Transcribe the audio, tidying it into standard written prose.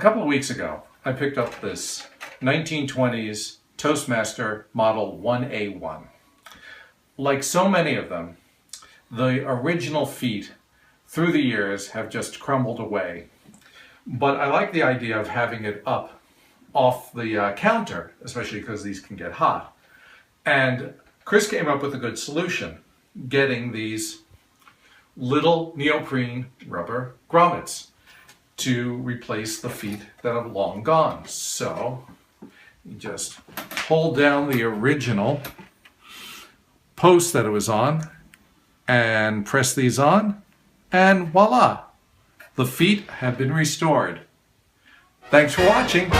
couple of weeks ago, I picked up this 1920s Toastmaster Model 1A1. Like so many of them, the original feet through the years have just crumbled away. But I like the idea of having it up off the counter, especially because these can get hot. And Chris came up with a good solution, getting these little neoprene rubber grommets to replace the feet that have long gone. So you just hold down the original post that it was on and press these on, and voila, the feet have been restored. Thanks for watching.